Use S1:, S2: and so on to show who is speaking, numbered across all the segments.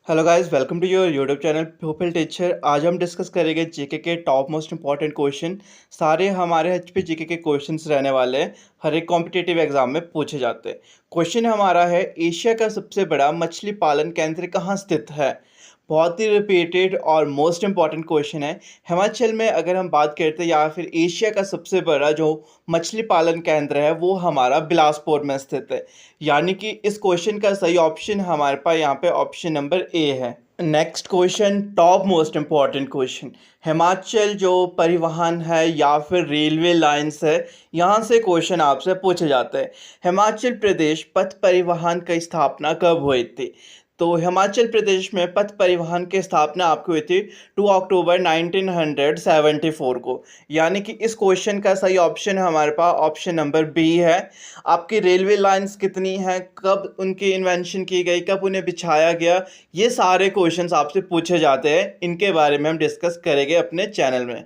S1: Hello guys, welcome to your YouTube channel pupil teacher. आज हम discuss करेंगे GK के टॉप मोस्ट इंपॉर्टेंट क्वेश्चन। सारे हमारे एचपी जीके के क्वेश्चंस रहने वाले हैं, हर एक कॉम्पिटिटिव एग्जाम में पूछे जाते हैं। क्वेश्चन हमारा है, एशिया का सबसे बड़ा मछली पालन केंद्र कहाँ स्थित है। बहुत ही रिपीटेड और मोस्ट इंपॉर्टेंट क्वेश्चन है। हिमाचल में अगर हम बात करते हैं, या फिर एशिया का सबसे बड़ा जो मछली पालन केंद्र है वो हमारा बिलासपुर में स्थित है। यानी कि इस क्वेश्चन का सही ऑप्शन हमारे पास यहाँ पे ऑप्शन नंबर ए है। Next question, top most important question. Himachal जो परिवहन है या फिर रेलवे लाइंस है, यहाँ से क्वेश्चन आपसे पूछे जाते हैं। हिमाचल प्रदेश पथ परिवहन की स्थापना कब हुई थी। तो हिमाचल प्रदेश में पथ परिवहन की स्थापना आपकी हुई थी 2 अक्टूबर 1974 को। यानी कि इस क्वेश्चन का सही ऑप्शन हमारे पास ऑप्शन नंबर बी है। आपकी रेलवे लाइंस कितनी हैं, कब उनकी इन्वेंशन की गई, कब उन्हें बिछाया गया, ये सारे क्वेश्चंस आपसे पूछे जाते हैं। इनके बारे में हम डिस्कस करेंगे अपने चैनल में।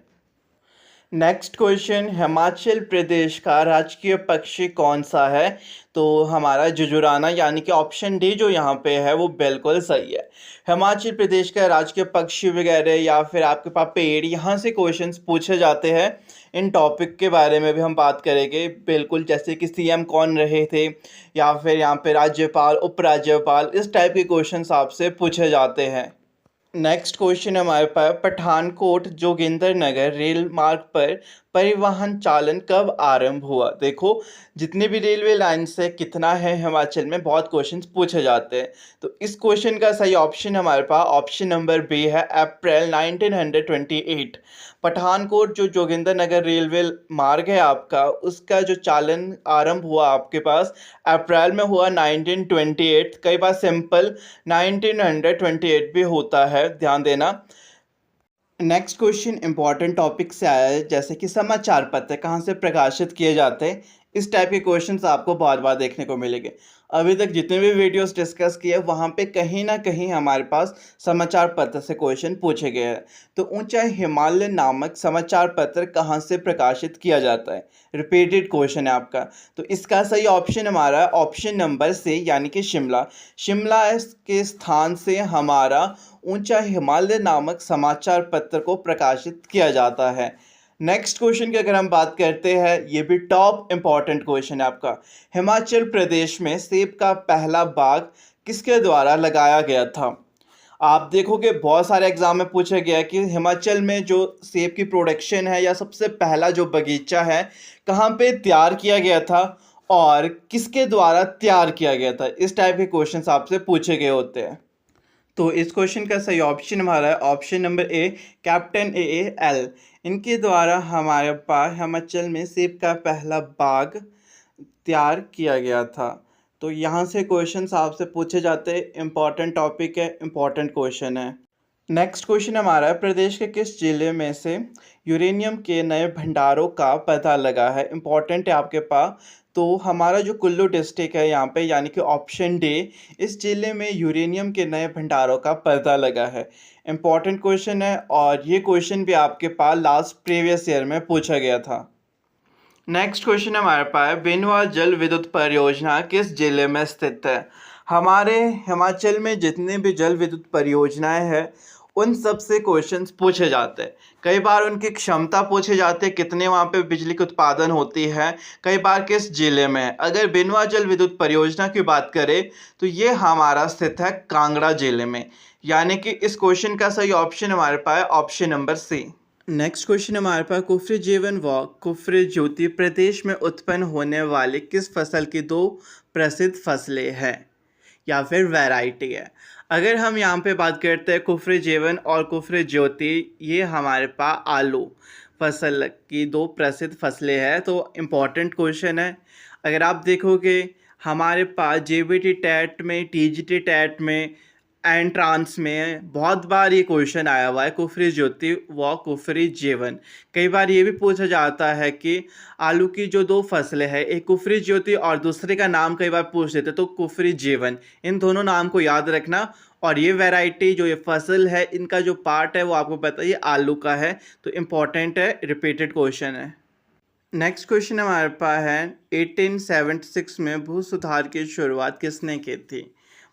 S1: नेक्स्ट क्वेश्चन, हिमाचल प्रदेश का राजकीय पक्षी कौन सा है। तो हमारा जुजुराना, यानी कि ऑप्शन डी जो यहाँ पे है वो बिल्कुल सही है। हिमाचल प्रदेश का राजकीय पक्षी वगैरह या फिर आपके पास पेड़, यहाँ से क्वेश्चंस पूछे जाते हैं। इन टॉपिक के बारे में भी हम बात करेंगे, बिल्कुल जैसे कि सीएम कौन रहे थे, या फिर यहाँ पे राज्यपाल, उपराज्यपाल, इस टाइप के क्वेश्चंस आपसे पूछे जाते हैं। नेक्स्ट क्वेश्चन हमारे पास, पठानकोट जोगिंदरनगर रेल मार्ग पर परिवहन चालन कब आरंभ हुआ। देखो, जितने भी रेलवे लाइन्स है कितना है हिमाचल में, बहुत क्वेश्चंस पूछे जाते हैं। तो इस क्वेश्चन का सही ऑप्शन हमारे पास ऑप्शन नंबर बी है, अप्रैल 1928। पठानकोट जो जोगिंदरनगर रेलवे मार्ग है आपका, उसका जो चालन आरंभ हुआ आपके पास अप्रैल में हुआ 1928। कई बार सिंपल 1928 भी होता है, ध्यान देना। नेक्स्ट क्वेश्चन इंपॉर्टेंट टॉपिक से आया है, जैसे कि समाचार पत्र कहाँ से प्रकाशित किए जाते हैं। इस टाइप के क्वेश्चंस आपको बहुत बार देखने को मिलेंगे। अभी तक जितने भी वीडियोस डिस्कस किए वहाँ पे कहीं ना कहीं हमारे पास समाचार पत्र से क्वेश्चन पूछे गए हैं। तो ऊंचा हिमालय नामक समाचार पत्र कहाँ से प्रकाशित किया जाता है। रिपीटेड क्वेश्चन है आपका। तो इसका सही ऑप्शन हमारा ऑप्शन नंबर से, यानी कि शिमला। शिमला के स्थान से हमारा ऊंचा हिमालय नामक समाचार पत्र को प्रकाशित किया जाता है। नेक्स्ट क्वेश्चन की अगर हम बात करते हैं, ये भी टॉप इंपॉर्टेंट क्वेश्चन है आपका। हिमाचल प्रदेश में सेब का पहला बाग किसके द्वारा लगाया गया था। आप देखोगे बहुत सारे एग्जाम में पूछा गया है कि हिमाचल में जो सेब की प्रोडक्शन है या सबसे पहला जो बगीचा है कहाँ पे तैयार किया गया था और किसके द्वारा तैयार किया गया था। इस टाइप के क्वेश्चंस आपसे पूछे गए होते हैं। तो इस क्वेश्चन का सही ऑप्शन हमारा है option number A, captain A L. इनके द्वारा हमारे पास हिमाचल में सेब का पहला बाग तैयार किया गया था। तो यहाँ से क्वेश्चंस आपसे पूछे जाते हैं। इम्पॉर्टेंट टॉपिक है, इम्पॉर्टेंट क्वेश्चन है। नेक्स्ट क्वेश्चन हमारा है, प्रदेश के किस जिले में से यूरेनियम के नए भंडारों का पता लगा है। इम्पॉर्टेंट है आपके पास। तो हमारा जो कुल्लू डिस्ट्रिक्ट है यहाँ पे, यानी कि ऑप्शन डी, इस जिले में यूरेनियम के नए भंडारों का पता लगा है। इम्पॉर्टेंट क्वेश्चन है और ये क्वेश्चन भी आपके पास लास्ट प्रीवियस ईयर में पूछा गया था। नेक्स्ट क्वेश्चन हमारे पास, बिनवा जल विद्युत परियोजना किस जिले में स्थित है। हमारे हिमाचल में जितने भी जल विद्युत परियोजनाएं हैं उन सब से क्वेश्चंस पूछे जाते हैं। कई बार उनकी क्षमता पूछे जाते हैं, कितने वहाँ पे बिजली की उत्पादन होती है, कई बार किस जिले में है। अगर बिनवा जल विद्युत परियोजना की बात करें तो ये हमारा स्थित है कांगड़ा जिले में। यानी कि इस क्वेश्चन का सही ऑप्शन हमारे पास option number C. Next question हमारे पास, कुफरी जीवन व कुफरी ज्योति प्रदेश में उत्पन्न होने वाली किस फसल की दो प्रसिद्ध फसलें हैं या फिर वैरायटी है। अगर हम यहाँ पे बात करते हैं कुफरी जीवन और कुफरी ज्योति, ये हमारे पास आलू फसल की दो प्रसिद्ध फसलें हैं। तो इम्पॉर्टेंट क्वेश्चन है। अगर आप देखोगे हमारे पास जेबीटी टेट में, टीजीटी टेट में, एंट्रांस में बहुत बार ये क्वेश्चन आया हुआ है, कुफरी ज्योति व कुफरी जीवन। कई बार ये भी पूछा जाता है कि आलू की जो दो फसलें हैं, एक कुफरी ज्योति और दूसरे का नाम कई बार पूछ देते तो कुफरी जीवन। इन दोनों नाम को याद रखना। और ये वैरायटी जो ये फसल है, इनका जो पार्ट है वो आपको पता है ये आलू का है। तो इम्पॉर्टेंट है, रिपीटेड क्वेश्चन है। नेक्स्ट क्वेश्चन हमारे पास है, 1876 में भू सुधार की शुरुआत किसने की थी।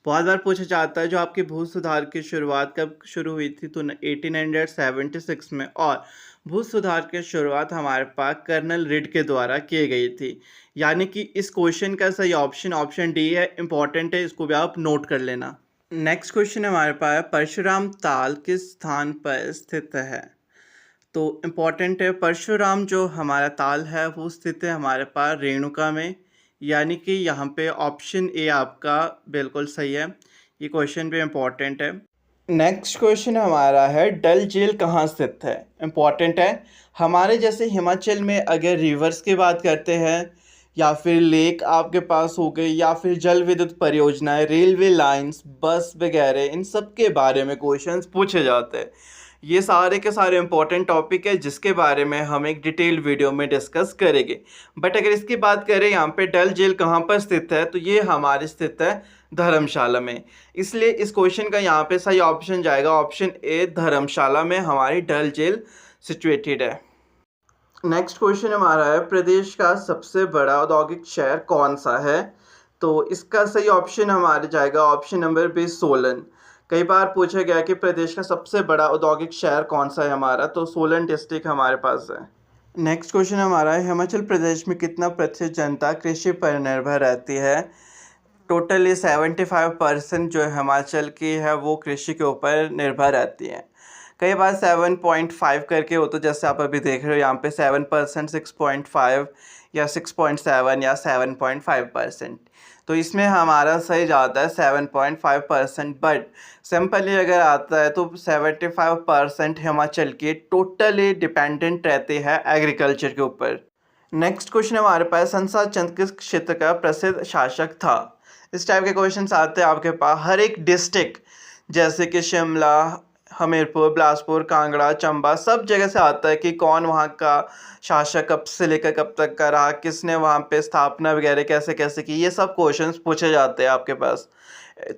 S1: बहुत बार पूछा जाता है जो आपकी भू सुधार की शुरुआत कब शुरू हुई थी, तो 1876 में। और भू सुधार की शुरुआत हमारे पास कर्नल रिड के द्वारा की गई थी। यानी कि इस क्वेश्चन का सही ऑप्शन ऑप्शन डी है, इंपॉर्टेंट है, इसको भी आप नोट कर लेना। नेक्स्ट क्वेश्चन हमारे पास परशुराम ताल किस स्थान पर स्थित है। तो इम्पॉर्टेंट है, परशुराम जो हमारा ताल है वो स्थित है हमारे पास रेणुका में। यानी कि यहाँ पे ऑप्शन ए आपका बिल्कुल सही है। ये क्वेश्चन भी इम्पॉर्टेंट है। नेक्स्ट क्वेश्चन हमारा है डल झील कहाँ स्थित है। इम्पॉर्टेंट है, हमारे जैसे हिमाचल में अगर रिवर्स की बात करते हैं या फिर लेक आपके पास हो गई या फिर जल विद्युत परियोजनाएं, रेलवे लाइंस, बस वगैरह, इन सब के बारे में क्वेश्चंस पूछे जाते हैं। ये सारे के सारे इंपॉर्टेंट टॉपिक है जिसके बारे में हम एक डिटेल वीडियो में डिस्कस करेंगे। बट अगर इसकी बात करें यहाँ पे डल झील कहाँ पर स्थित है, तो ये हमारे स्थित है धर्मशाला में। इसलिए इस क्वेश्चन का यहाँ पे सही ऑप्शन जाएगा ऑप्शन ए, धर्मशाला में हमारी डल झील सिचुएटेड है। नेक्स्ट क्वेश्चन हमारा है प्रदेश का सबसे बड़ा औद्योगिक शहर कौन सा है। तो इसका सही ऑप्शन हमारे जाएगा ऑप्शन नंबर बी, सोलन। कई बार पूछा गया कि प्रदेश का सबसे बड़ा औद्योगिक शहर कौन सा है हमारा, तो सोलन डिस्ट्रिक्ट हमारे पास है। नेक्स्ट क्वेश्चन हमारा है हिमाचल प्रदेश में कितना प्रतिशत जनता कृषि पर निर्भर रहती है। टोटली 75% जो हिमाचल की है वो कृषि के ऊपर निर्भर रहती है। कई बार 7.5 करके हो, तो जैसे आप अभी देख रहे हो यहाँ पे 7%, 6.5 या 6.7 या 7.5%। तो इसमें हमारा सही जाता है 7.5%। बट सिंपली अगर आता है तो 75% हिमाचल के टोटली डिपेंडेंट रहते हैं एग्रीकल्चर के ऊपर। नेक्स्ट क्वेश्चन हमारे पास संसार चंद किस क्षेत्र का प्रसिद्ध शासक था। इस टाइप के क्वेश्चन आते हैं आपके पास हर एक डिस्ट्रिक्ट, जैसे कि शिमला, हमीरपुर, बिलासपुर, कांगड़ा, चंबा, सब जगह से आता है कि कौन वहाँ का शासक कब से लेकर कब तक का रहा, किसने वहाँ पे स्थापना वगैरह कैसे कैसे की, ये सब क्वेश्चंस पूछे जाते हैं आपके पास।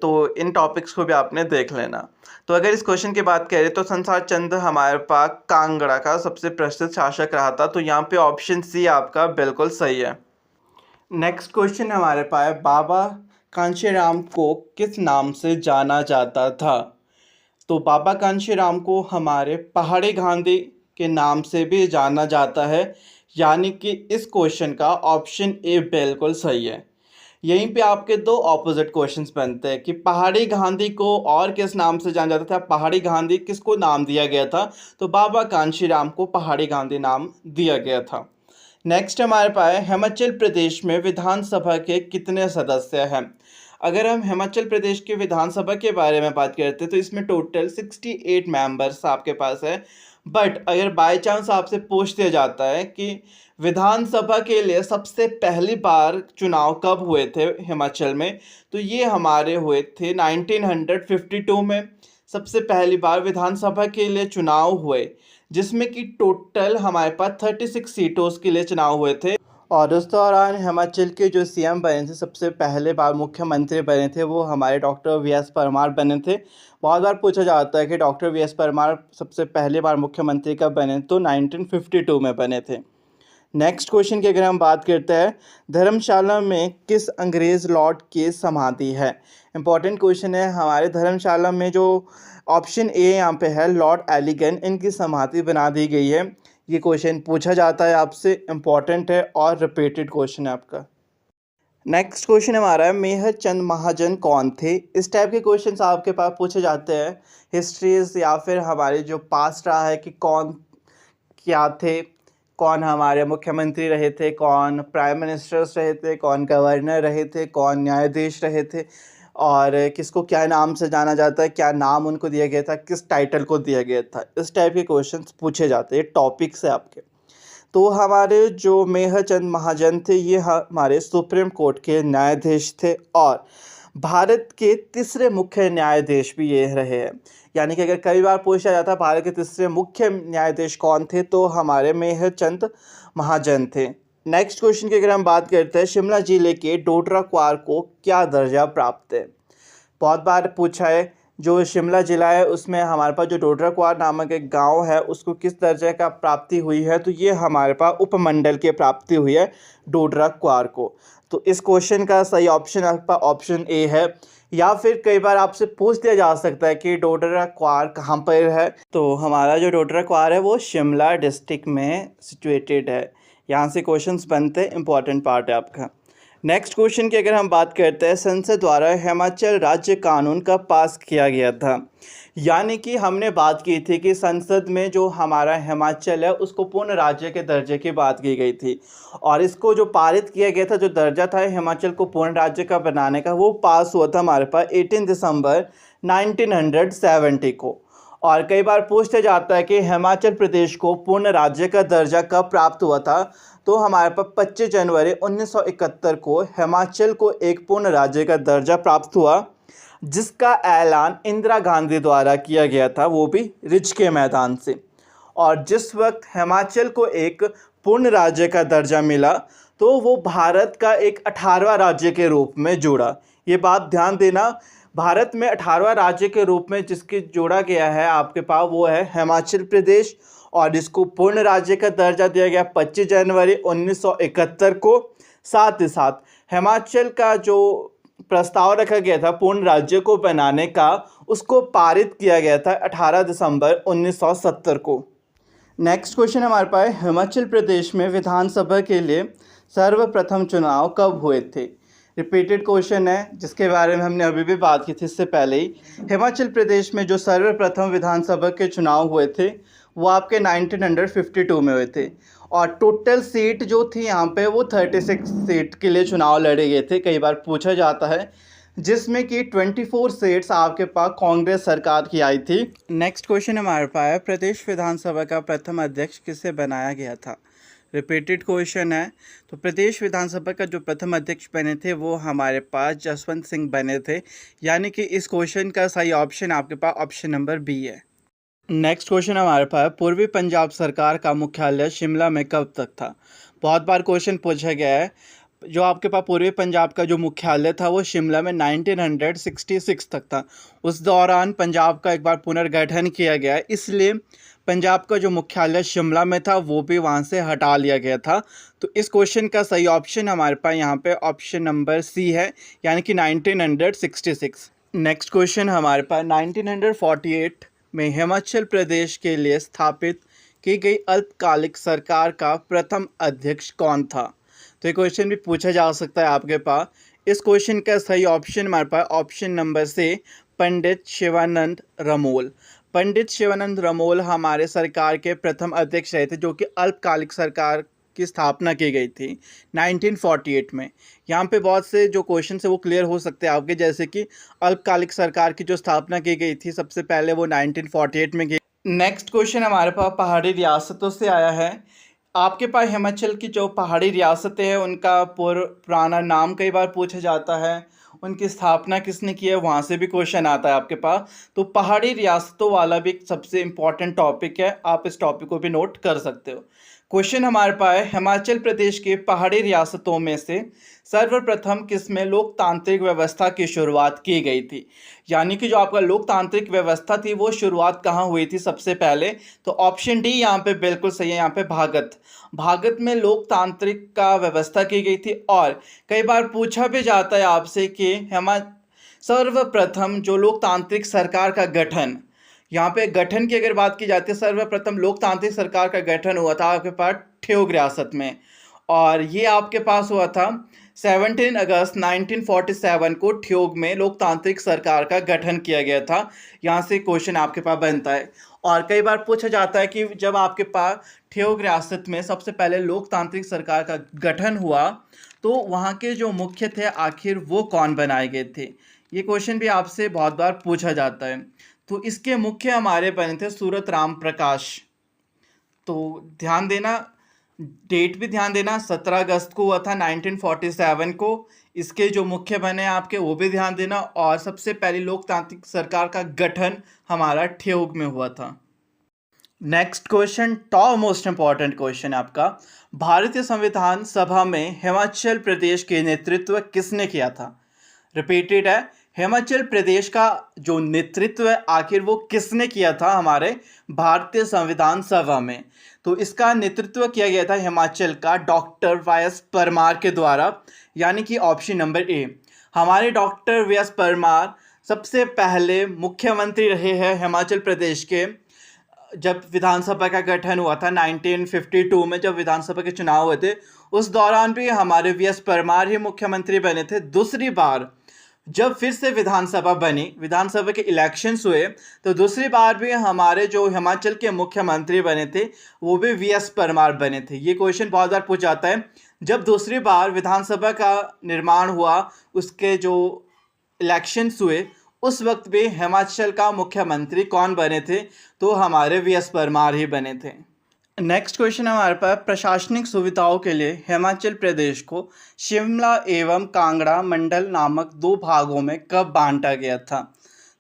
S1: तो इन टॉपिक्स को भी आपने देख लेना। तो अगर इस क्वेश्चन की बात करें तो संसार चंद हमारे पास कांगड़ा का सबसे प्रसिद्ध शासक रहा था। तो यहाँ पे ऑप्शन सी आपका बिल्कुल सही है। नेक्स्ट क्वेश्चन हमारे पास बाबा कांशीराम को किस नाम से जाना जाता था। तो बाबा कांशीराम को हमारे पहाड़ी गांधी के नाम से भी जाना जाता है। यानी कि इस क्वेश्चन का ऑप्शन ए बिल्कुल सही है। यहीं पे आपके दो ऑपोजिट क्वेश्चंस बनते हैं कि पहाड़ी गांधी को और किस नाम से जाना जाता था। पहाड़ी गांधी किसको नाम दिया गया था, तो बाबा कांशीराम को पहाड़ी गांधी नाम दिया गया था। नेक्स्ट हमारे पास है हिमाचल प्रदेश में विधानसभा के कितने सदस्य हैं। अगर हम हिमाचल प्रदेश के विधानसभा के बारे में बात करते हैं तो इसमें टोटल 68 मेंबर्स आपके पास है। बट अगर बाय चांस आपसे पूछ दिया जाता है कि विधानसभा के लिए सबसे पहली बार चुनाव कब हुए थे हिमाचल में, तो ये हमारे हुए थे 1952 में सबसे पहली बार विधानसभा के लिए चुनाव हुए, जिसमें कि टोटल हमारे पास 36 सीटों के लिए चुनाव हुए थे। और उस दौरान हिमाचल के जो सीएम बने थे, सबसे पहले बार मुख्यमंत्री बने थे, वो हमारे डॉक्टर वी.एस. परमार बने थे। बहुत बार पूछा जाता है कि डॉक्टर वी.एस. परमार सबसे पहली बार मुख्यमंत्री कब बने, तो 1952 में बने थे। नेक्स्ट क्वेश्चन की अगर हम बात करते हैं धर्मशाला में किस अंग्रेज़ लॉर्ड की समाधि है। इंपॉर्टेंट क्वेश्चन है। हमारे धर्मशाला में जो ऑप्शन ए यहाँ पे है लॉर्ड एलिगन, इनकी समाधि बना दी गई है। ये क्वेश्चन पूछा जाता है आपसे, इम्पॉर्टेंट है और रिपीटेड क्वेश्चन है आपका। नेक्स्ट क्वेश्चन हमारा है मेहर चंद महाजन कौन थे। इस टाइप के क्वेश्चंस आपके पास पूछे जाते हैं हिस्ट्रीज या फिर हमारे जो पास्ट रहा है कि कौन क्या थे, कौन हमारे मुख्यमंत्री रहे थे, कौन प्राइम मिनिस्टर्स रहे थे, कौन गवर्नर रहे थे, कौन न्यायाधीश रहे थे, और किसको क्या नाम से जाना जाता है, क्या नाम उनको दिया गया था, किस टाइटल को दिया गया था। इस टाइप के क्वेश्चंस पूछे जाते हैं, टॉपिक्स है आपके। तो हमारे जो मेहर चंद महाजन थे ये हमारे सुप्रीम कोर्ट के न्यायाधीश थे और भारत के तीसरे मुख्य न्यायाधीश भी ये रहे हैं। यानी कि अगर कई बार पूछा जाता है भारत के तीसरे मुख्य न्यायाधीश कौन थे, तो हमारे मेहर चंद महाजन थे। नेक्स्ट क्वेश्चन की अगर हम बात करते हैं शिमला जिले के डोडरा क्वार को क्या दर्जा प्राप्त है। बहुत बार पूछा है जो शिमला ज़िला है उसमें हमारे पास जो डोडरा क्वार नामक एक गांव है उसको किस दर्जे का प्राप्ति हुई है, तो ये हमारे पास उपमंडल की प्राप्ति हुई है डोडरा क्वार को। तो इस क्वेश्चन का सही ऑप्शन आपका ऑप्शन ए है। या फिर कई बार आपसे पूछ लिया जा सकता है कि डोडरा क्वार कहाँ पर है। तो हमारा जो डोडरा क्वार है वो शिमला डिस्ट्रिक्ट में सिचुएटेड है। यहाँ से क्वेश्चंस बनते हैं, इंपॉर्टेंट पार्ट है आपका। नेक्स्ट क्वेश्चन की अगर हम बात करते हैं, संसद द्वारा हिमाचल राज्य कानून कब पास किया गया था। यानी कि हमने बात की थी कि संसद में जो हमारा हिमाचल है उसको पूर्ण राज्य के दर्जे की बात की गई थी, और इसको जो पारित किया गया था, जो दर्जा था हिमाचल को पूर्ण राज्य का बनाने का, वो पास हुआ था हमारे पास 18 दिसंबर 1970 को। और कई बार पूछते जाता है कि हिमाचल प्रदेश को पूर्ण राज्य का दर्जा कब प्राप्त हुआ था। तो हमारे पास 25 जनवरी 1971 को हिमाचल को एक पूर्ण राज्य का दर्जा प्राप्त हुआ, जिसका ऐलान इंदिरा गांधी द्वारा किया गया था, वो भी रिज के मैदान से। और जिस वक्त हिमाचल को एक पूर्ण राज्य का दर्जा मिला तो वो भारत का एक 18वां राज्य के रूप में जुड़ा। ये बात ध्यान देना, भारत में 18वां राज्य के रूप में जिसके जोड़ा गया है आपके पास वो है हिमाचल प्रदेश, और इसको पूर्ण राज्य का दर्जा दिया गया 25 जनवरी 1971 को। साथ ही साथ हिमाचल का जो प्रस्ताव रखा गया था पूर्ण राज्य को बनाने का, उसको पारित किया गया था 18 दिसंबर 1970 को। नेक्स्ट क्वेश्चन हमारे पास, हिमाचल प्रदेश में विधानसभा के लिए सर्वप्रथम चुनाव कब हुए थे। रिपीटेड क्वेश्चन है जिसके बारे में हमने अभी भी बात की थी इससे पहले ही। हिमाचल प्रदेश में जो सर्वप्रथम विधानसभा के चुनाव हुए थे वो आपके 1952 में हुए थे, और टोटल सीट जो थी यहाँ पे वो 36 सीट के लिए चुनाव लड़े गए थे, कई बार पूछा जाता है, जिसमें कि 24 सीट्स आपके पास कांग्रेस सरकार की आई थी। नेक्स्ट क्वेश्चन हमारे पास है, प्रदेश विधानसभा का प्रथम अध्यक्ष किसे बनाया गया था। रिपीटेड क्वेश्चन है। तो प्रदेश विधानसभा का जो प्रथम अध्यक्ष बने थे वो हमारे पास जसवंत सिंह बने थे, यानी कि इस क्वेश्चन का सही ऑप्शन आपके पास ऑप्शन नंबर बी है। नेक्स्ट क्वेश्चन हमारे पास, पूर्वी पंजाब सरकार का मुख्यालय शिमला में कब तक था। बहुत बार क्वेश्चन पूछा गया है। जो आपके पास पूर्वी पंजाब का जो मुख्यालय था वो शिमला में 1966 तक था। उस दौरान पंजाब का एक बार पुनर्गठन किया गया, इसलिए पंजाब का जो मुख्यालय शिमला में था वो भी वहाँ से हटा लिया गया था। तो इस क्वेश्चन का सही ऑप्शन हमारे पास यहाँ पे ऑप्शन नंबर सी है, यानी कि 1966। नेक्स्ट क्वेश्चन हमारे पास, 1948 में हिमाचल प्रदेश के लिए स्थापित की गई अल्पकालिक सरकार का प्रथम अध्यक्ष कौन था। तो ये क्वेश्चन भी पूछा जा सकता है आपके पास। इस क्वेश्चन का सही ऑप्शन हमारे पास ऑप्शन नंबर से पंडित शिवानंद रमोल। पंडित शिवानंद रमोल हमारे सरकार के प्रथम अध्यक्ष रहे थे, जो कि अल्पकालिक सरकार की स्थापना की गई थी 1948 में। यहाँ पे बहुत से जो क्वेश्चन है वो क्लियर हो सकते हैं आपके, जैसे कि अल्पकालिक सरकार की जो स्थापना की गई थी सबसे पहले वो 1948 में की। नेक्स्ट क्वेश्चन हमारे पास पहाड़ी रियासतों से आया है। आपके पास हिमाचल की जो पहाड़ी रियासतें हैं उनका पुराना नाम कई बार पूछा जाता है, उनकी स्थापना किसने की है वहाँ से भी क्वेश्चन आता है आपके पास। तो पहाड़ी रियासतों वाला भी एक सबसे इम्पॉर्टेंट टॉपिक है, आप इस टॉपिक को भी नोट कर सकते हो। क्वेश्चन हमारे पास है, हिमाचल प्रदेश के पहाड़ी रियासतों में से सर्वप्रथम किसमें लोकतांत्रिक व्यवस्था की शुरुआत की गई थी। यानी कि जो आपका लोकतांत्रिक व्यवस्था थी वो शुरुआत कहाँ हुई थी सबसे पहले। तो ऑप्शन डी यहाँ पे बिल्कुल सही है, यहाँ पे भागत में लोकतांत्रिक का व्यवस्था की गई थी। और कई बार पूछा भी जाता है आपसे कि सर्वप्रथम जो लोकतांत्रिक सरकार का गठन, यहाँ पे गठन की अगर बात की जाती है, सर्वप्रथम लोकतांत्रिक सरकार का गठन हुआ था आपके पास ठियोग रियासत में, और ये आपके पास हुआ था 17 अगस्त 1947 को ठियोग में लोकतांत्रिक सरकार का गठन किया गया था। यहाँ से क्वेश्चन आपके पास बनता है। और कई बार पूछा जाता है कि जब आपके पास ठियोग रियासत में सबसे पहले लोकतांत्रिक सरकार का गठन हुआ तो वहाँ के जो मुख्य थे आखिर वो कौन बनाए गए थे। ये क्वेश्चन भी आपसे बहुत बार पूछा जाता है। तो इसके मुख्य हमारे बने थे सूरत राम प्रकाश। तो ध्यान देना, डेट भी ध्यान देना, 17 अगस्त को हुआ था 1947 को। इसके जो मुख्य बने आपके वो भी ध्यान देना, और सबसे पहली लोकतांत्रिक सरकार का गठन हमारा ठियोग में हुआ था। Next question, top most important question आपका, भारतीय संविधान सभा में हिमाचल प्रदेश के नेतृत्व किसने किया था। रिपीटेड है, हिमाचल प्रदेश का जो नेतृत्व है आखिर वो किसने किया था हमारे भारतीय संविधान सभा में। तो इसका नेतृत्व किया गया था हिमाचल का डॉक्टर वाई एस परमार के द्वारा, यानी कि ऑप्शन नंबर ए। हमारे डॉक्टर वी एस परमार सबसे पहले मुख्यमंत्री रहे हैं हिमाचल प्रदेश के। जब विधानसभा का गठन हुआ था 1952 में, जब विधानसभा के चुनाव हुए थे, उस दौरान भी हमारे वी एस परमार ही मुख्यमंत्री बने थे। दूसरी बार जब फिर से विधानसभा बनी, विधानसभा के इलेक्शंस हुए, तो दूसरी बार भी हमारे जो हिमाचल के मुख्यमंत्री बने थे वो भी वी एस परमार बने थे। ये क्वेश्चन बहुत बार पूछ जाता है। जब दूसरी बार विधानसभा का निर्माण हुआ, उसके जो इलेक्शंस हुए, उस वक्त भी हिमाचल का मुख्यमंत्री कौन बने थे? तो हमारे वी एस परमार ही बने थे। नेक्स्ट क्वेश्चन हमारे पास, प्रशासनिक सुविधाओं के लिए हिमाचल प्रदेश को शिमला एवं कांगड़ा मंडल नामक दो भागों में कब बांटा गया था?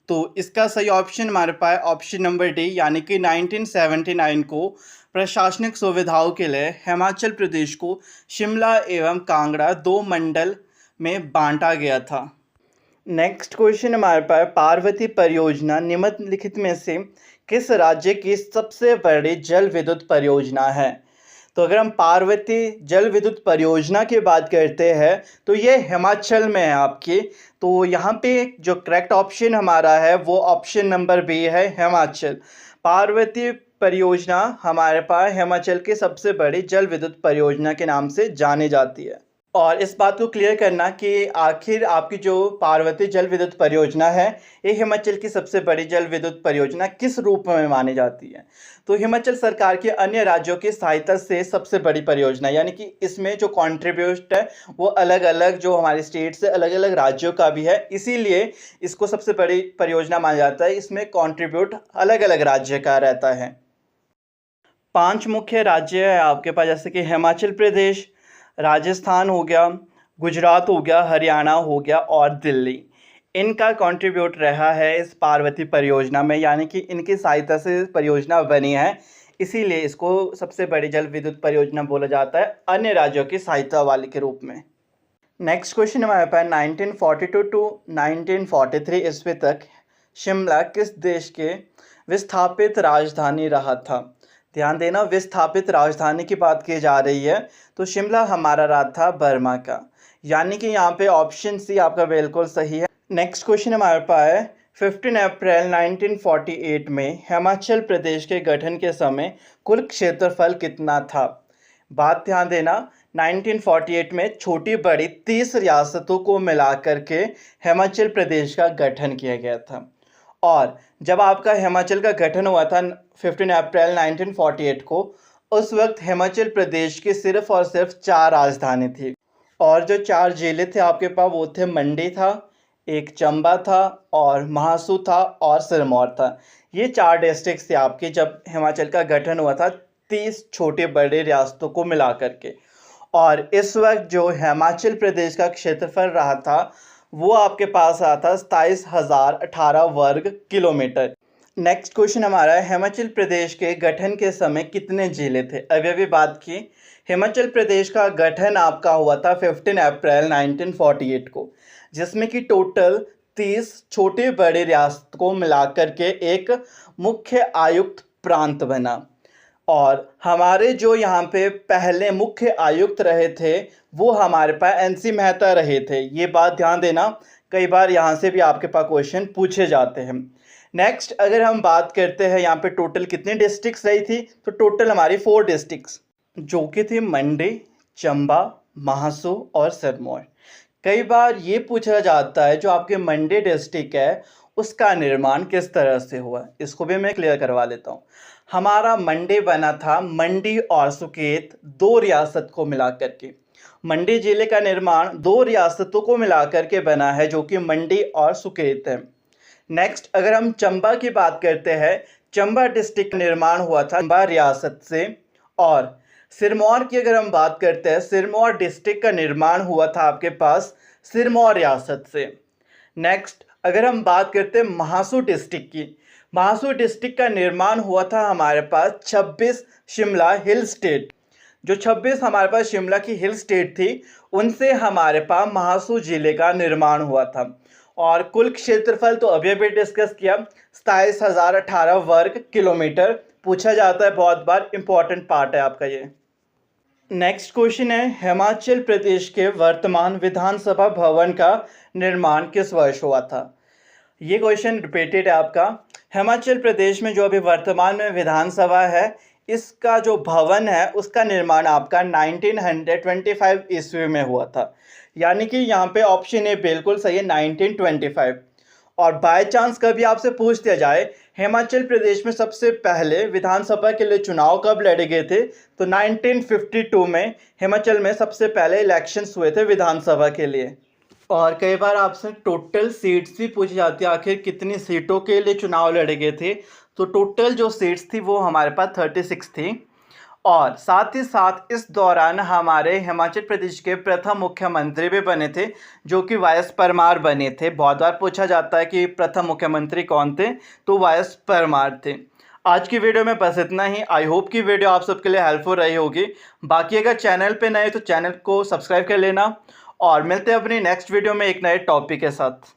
S1: तो इसका सही ऑप्शन हमारे पास ऑप्शन नंबर डी, यानी कि 1979 को प्रशासनिक सुविधाओं के लिए हिमाचल प्रदेश को शिमला एवं कांगड़ा दो मंडल में बांटा गया था। नेक्स्ट क्वेश्चन हमारे पास, पार्वती परियोजना निम्नलिखित में से किस राज्य की सबसे बड़ी जल विद्युत परियोजना है? तो अगर हम पार्वती जल विद्युत परियोजना की बात करते हैं तो ये हिमाचल में है आपकी। तो यहाँ पे जो करेक्ट ऑप्शन हमारा है वो ऑप्शन नंबर बी है, हिमाचल। पार्वती परियोजना हमारे पास हिमाचल की सबसे बड़ी जल विद्युत परियोजना के नाम से जानी जाती है। और इस बात को क्लियर करना कि आखिर आपकी जो पार्वती जल विद्युत परियोजना है, ये हिमाचल की सबसे बड़ी जल विद्युत परियोजना किस रूप में मानी जाती है? तो हिमाचल सरकार की अन्य राज्यों की सहायता से सबसे बड़ी परियोजना, यानी कि इसमें जो कंट्रीब्यूट है वो अलग अलग जो हमारे स्टेट से अलग अलग राज्यों का भी है, इसीलिए इसको सबसे बड़ी परियोजना माना जाता है। इसमें कंट्रीब्यूट अलग अलग राज्य का रहता है। 5 मुख्य राज्य है आपके पास, जैसे कि हिमाचल प्रदेश, राजस्थान हो गया, गुजरात हो गया, हरियाणा हो गया और दिल्ली। इनका कंट्रीब्यूट रहा है इस पार्वती परियोजना में, यानी कि इनकी सहायता से परियोजना बनी है, इसीलिए इसको सबसे बड़ी जल विद्युत परियोजना बोला जाता है, अन्य राज्यों की सहायता वाले के रूप में। नेक्स्ट क्वेश्चन हमारे पास, 1942 टू 1943 ईस्वी तक शिमला किस देश के विस्थापित राजधानी रहा था? ध्यान देना, विस्थापित राजधानी की बात की जा रही है, तो शिमला हमारा रहा था बर्मा का, यानी कि यहाँ पे ऑप्शन सी आपका बिल्कुल सही है। नेक्स्ट क्वेश्चन हमारे पास है, 15 अप्रैल 1948 में हिमाचल प्रदेश के गठन के समय कुल क्षेत्रफल कितना था? बात ध्यान देना, 1948 में छोटी बड़ी 30 रियासतों को मिलाकर के हिमाचल प्रदेश का गठन किया गया था। और जब आपका हिमाचल का गठन हुआ था 15 अप्रैल 1948 को, उस वक्त हिमाचल प्रदेश की सिर्फ और सिर्फ 4 राजधानी थी, और जो 4 जिले थे आपके पास वो थे, मंडी था, एक चंबा था और महासू था और सिरमौर था। ये 4 डिस्ट्रिक्ट थे आपके जब हिमाचल का गठन हुआ था, 30 छोटे बड़े रियासतों को मिला करके। और इस वक्त जो हिमाचल प्रदेश का क्षेत्रफल रहा था वो आपके पास आया था 27,018 वर्ग किलोमीटर। नेक्स्ट क्वेश्चन हमारा है, हिमाचल प्रदेश के गठन के समय कितने जिले थे? अभी बात की, हिमाचल प्रदेश का गठन आपका हुआ था 15 अप्रैल 1948 को, जिसमें कि टोटल 30 छोटे बड़े रियासत को मिलाकर के एक मुख्य आयुक्त प्रांत बना। और हमारे जो यहाँ पे पहले मुख्य आयुक्त रहे थे वो हमारे पास एनसी मेहता रहे थे। ये बात ध्यान देना, कई बार यहाँ से भी आपके पास क्वेश्चन पूछे जाते हैं। नेक्स्ट अगर हम बात करते हैं यहाँ पे टोटल कितनी डिस्ट्रिक्ट्स रही थी, तो टोटल हमारी 4 डिस्ट्रिक्ट्स जो कि थी मंडी, चंबा, महासू और सिरमौर। कई बार ये पूछा जाता है जो आपके मंडी डिस्ट्रिक्ट है उसका निर्माण किस तरह से हुआ, इसको भी मैं क्लियर करवा लेता हूँ। हमारा मंडी बना था मंडी और सुकेत 2 रियासत को मिलाकर के। मंडी जिले का निर्माण 2 रियासतों को मिलाकर के बना है जो कि मंडी और सुकेत है। नेक्स्ट अगर हम चंबा की बात करते हैं, चंबा डिस्ट्रिक्ट का निर्माण हुआ था चंबा रियासत से। और सिरमौर की अगर हम बात करते हैं, सिरमौर डिस्ट्रिक्ट का निर्माण हुआ था आपके पास सिरमौर रियासत से। नेक्स्ट अगर हम बात करते हैं महासू डिस्ट्रिक्ट की, महासू डिस्ट्रिक्ट का निर्माण हुआ था हमारे पास 26 शिमला हिल स्टेट। जो 26 हमारे पास शिमला की हिल स्टेट थी उनसे हमारे पास महासू जिले का निर्माण हुआ था। और कुल क्षेत्रफल तो अभी डिस्कस किया, 27,018 वर्ग किलोमीटर। पूछा जाता है बहुत बार, इंपॉर्टेंट पार्ट है आपका ये। नेक्स्ट क्वेश्चन है, हिमाचल प्रदेश के वर्तमान विधानसभा भवन का निर्माण किस वर्ष हुआ था? ये क्वेश्चन रिपीटेड है आपका। हिमाचल प्रदेश में जो अभी वर्तमान में विधानसभा है, इसका जो भवन है उसका निर्माण आपका 1925 ईस्वी में हुआ था। यानी कि यहाँ पे ऑप्शन ए बिल्कुल सही है, 1925। और बाय चांस कभी आपसे पूछ दिया जाए हिमाचल प्रदेश में सबसे पहले विधानसभा के लिए चुनाव कब लड़े गए थे, तो 1952 में हिमाचल में सबसे पहले इलेक्शंस हुए थे विधानसभा के लिए। और कई बार आपसे टोटल सीट्स भी पूछी जाती है, आखिर कितनी सीटों के लिए चुनाव लड़े गए थे। तो टोटल जो सीट्स थी वो हमारे पास 36 थी। और साथ ही साथ इस दौरान हमारे हिमाचल प्रदेश के प्रथम मुख्यमंत्री भी बने थे, जो कि वाई.एस. परमार बने थे। बहुत बार पूछा जाता है कि प्रथम मुख्यमंत्री कौन थे, तो वाई.एस. परमार थे। आज की वीडियो में बस इतना ही। आई होप कि वीडियो आप सबके लिए हेल्पफुल रही होगी। बाकी अगर चैनल पे नए तो चैनल को सब्सक्राइब कर लेना, और मिलते हैं अपनी नेक्स्ट वीडियो में एक नए टॉपिक के साथ।